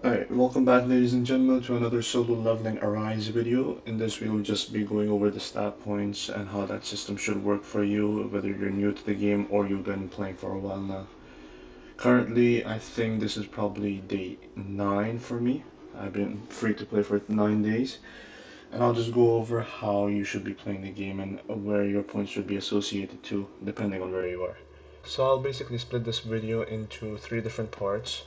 Alright, welcome back ladies and gentlemen to another solo leveling Arise video. In this we will just be going over the stat points and how that system should work for you, whether you're new to the game or you've been playing for a while now. Currently, I think this is probably day 9 for me. I've been free to play for 9 days. And I'll just go over how you should be playing the game and where your points should be associated to, depending on where you are. So I'll basically split this video into 3 different parts.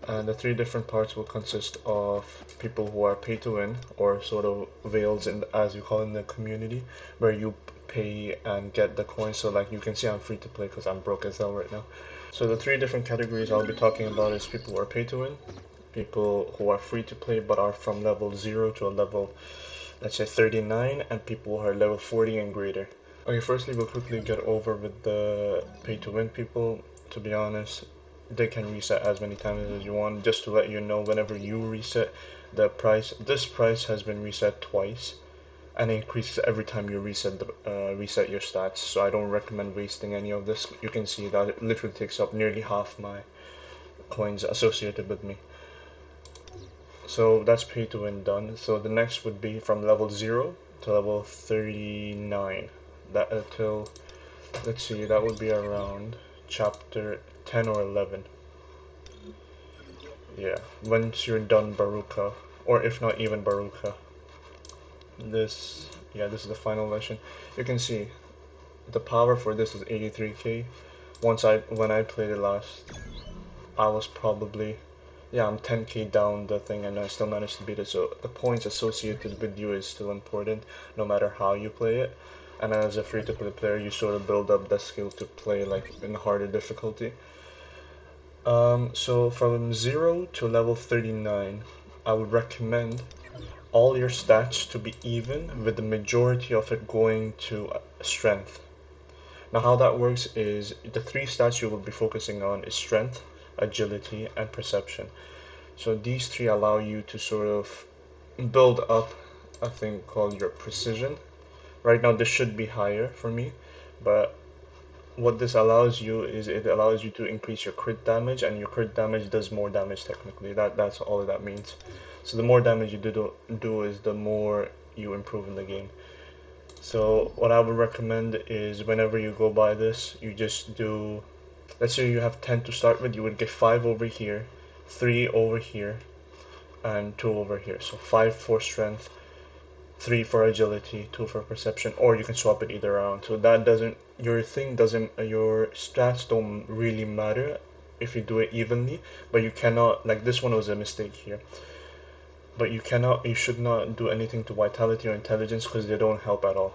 And the 3 different parts will consist of people who are pay to win, or sort of whales in as you call in the community, where you pay and get the coins. So like you can see I'm free to play because I'm broke as hell right now. So the 3 different categories I'll be talking about is people who are pay to win, people who are free to play but are from level 0 to a level, let's say 39, and people who are level 40 and greater. Okay, firstly we'll quickly get over with the pay to win people. To be honest, they can reset as many times as you want. Just to let you know, whenever you reset the price, this price has been reset twice and it increases every time you reset your stats. So I don't recommend wasting any of this. You can see that it literally takes up nearly half my coins associated with me. So that's pay to win done. So the next would be from level 0 to level 39. That until, let's see, that would be around chapter 10 or 11. Yeah, once you're done Baruka, or if not even Baruka. This is the final mission. You can see the power for this is 83k. When I played it last, I was probably, I'm 10k down the thing and I still managed to beat it. So the points associated with you is still important no matter how you play it. And as a free to play player, you sort of build up that skill to play like in harder difficulty. So from 0 to level 39, I would recommend all your stats to be even, with the majority of it going to strength. Now how that works is the 3 stats you will be focusing on is strength, agility, and perception. So these 3 allow you to sort of build up a thing called your precision. Right now this should be higher for me, but what this allows you is it allows you to increase your crit damage, and your crit damage does more damage technically. That's all that means. So the more damage you do is the more you improve in the game. So what I would recommend is whenever you go by this, you just do, let's say you have 10 to start with, you would get 5 over here, 3 over here, and 2 over here. So 5 for strength, 3 for agility, 2 for perception, or you can swap it either around. So that doesn't, your stats don't really matter if you do it evenly, but you cannot, like this one was a mistake here. But you should not do anything to vitality or intelligence because they don't help at all.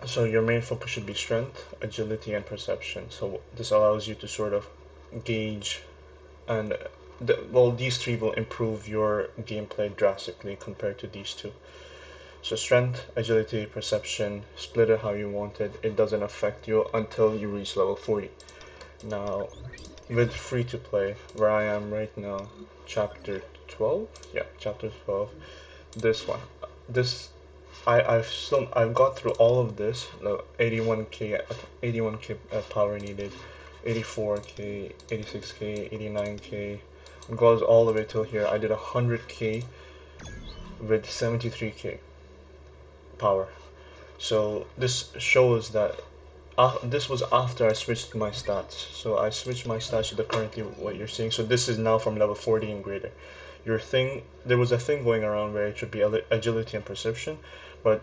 So your main focus should be strength, agility, and perception. So this allows you to sort of gauge, and these 3 will improve your gameplay drastically compared to these 2. So strength, agility, perception, split it how you want it. It doesn't affect you until you reach level 40. Now, with free to play, where I am right now, chapter 12. Yeah, chapter 12. This one. I've got through all of this. 81k power needed, 84k, 86k, 89k. It goes all the way till here. I did 100k with 73k power. So this shows that this was after I switched my stats. So I switched my stats to the currently what you're seeing. So this is now from level 40 and greater. There was a thing going around where it should be agility and perception, but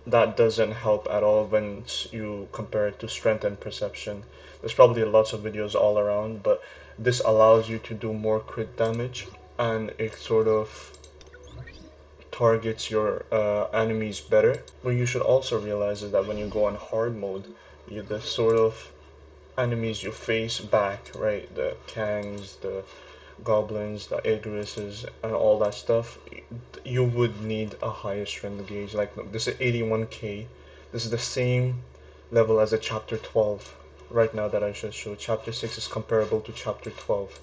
that doesn't help at all when you compare it to strength and perception. There's probably lots of videos all around, but this allows you to do more crit damage, and it sort of targets your enemies better. What you should also realize is that when you go on hard mode, the sort of enemies you face back, right, the Kangs, the goblins, the Igrises, and all that stuff, you would need a higher strength gauge. Like this is 81k. This is the same level as a chapter 12 right now that I just showed. Chapter 6 is comparable to chapter 12.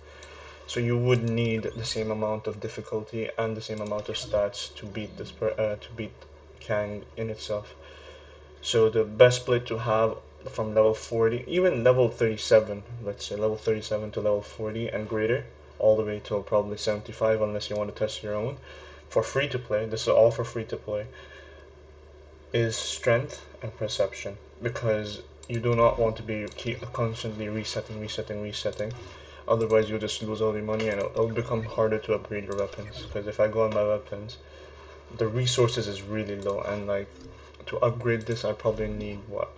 So you would need the same amount of difficulty and the same amount of stats to beat Kang in itself. So the best split to have from level 40, even level 37, let's say level 37 to level 40 and greater, all the way till probably 75 unless you want to test your own. For free to play, this is all for free to play, is strength and perception, because you do not want to be keep constantly resetting. Otherwise, you'll just lose all your money and it'll become harder to upgrade your weapons. Because if I go on my weapons, the resources is really low, and like to upgrade this, I probably need what,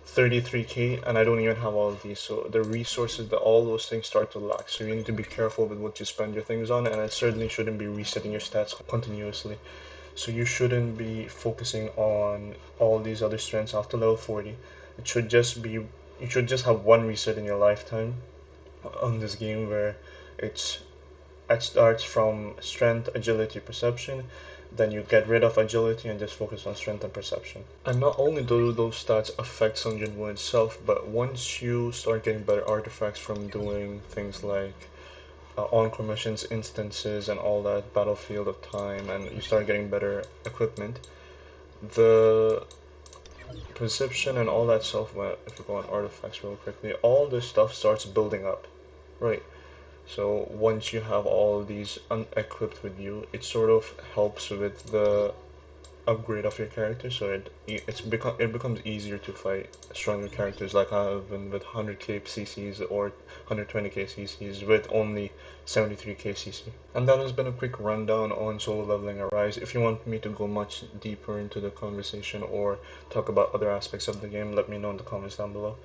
33k, and I don't even have all of these. So the resources, all those things start to lack. So you need to be careful with what you spend your things on, and it certainly shouldn't be resetting your stats continuously. So you shouldn't be focusing on all these other strengths after level 40. It should just be, you should just have one reset in your lifetime on this game, where it's it starts from strength, agility, perception, then you get rid of agility and just focus on strength and perception. And not only do those stats affect Sung Jinwoo itself, but once you start getting better artifacts from doing things like encore missions, instances, and all that, battlefield of time, and you start getting better equipment, the perception and all that stuff, if you go on artifacts real quickly, all this stuff starts building up, right? So once you have all these unequipped with you, it sort of helps with the upgrade of your character. So it becomes easier to fight stronger characters like I have been with 100k CCs or 120k CCs with only 73k CC. And that has been a quick rundown on solo leveling Arise. If you want me to go much deeper into the conversation or talk about other aspects of the game, let me know in the comments down below.